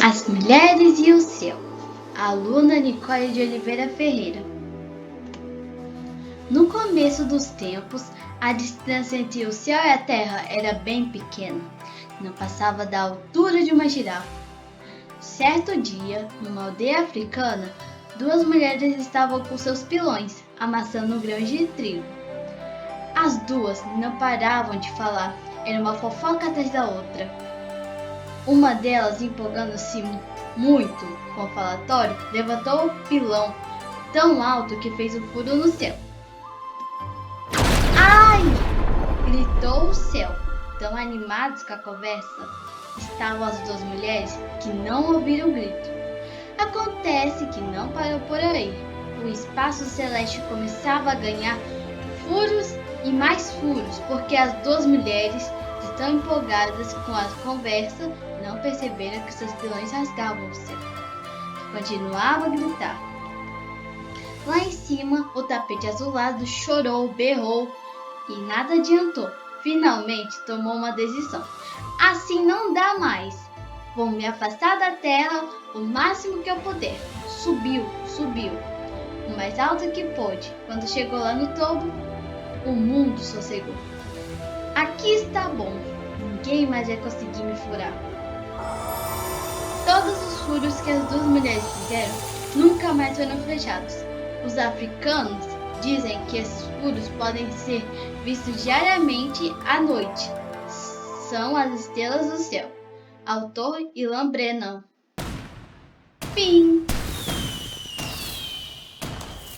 As Mulheres e o Céu. Aluna Nicole de Oliveira Ferreira. No começo dos tempos, a distância entre o céu e a terra era bem pequena, não passava da altura de uma girafa. Certo dia, numa aldeia africana, duas mulheres estavam com seus pilões, amassando grãos de trigo. As duas não paravam de falar, era uma fofoca atrás da outra. Uma delas, empolgando-se muito com o falatório, levantou o pilão tão alto que fez um furo no céu. "Ai!" gritou o céu. Tão animados com a conversa estavam as duas mulheres que não ouviram o grito. Acontece que não parou por aí. O espaço celeste começava a ganhar furos e mais furos, porque as duas mulheres, de tão empolgadas com a conversa, não perceberam que seus pilões rasgavam o céu. Continuava a gritar. Lá em cima, o tapete azulado chorou, berrou e nada adiantou. Finalmente tomou uma decisão. Assim não dá mais. Vou me afastar da terra o máximo que eu puder. Subiu, o mais alto que pôde. Quando chegou lá no topo, o mundo sossegou. Aqui está bom. Ninguém mais vai conseguir me furar. Todos os furos que as duas mulheres fizeram nunca mais foram fechados. Os africanos dizem que esses furos podem ser vistos diariamente à noite. São as estrelas do céu. Autor Ilan Brennan. Fim.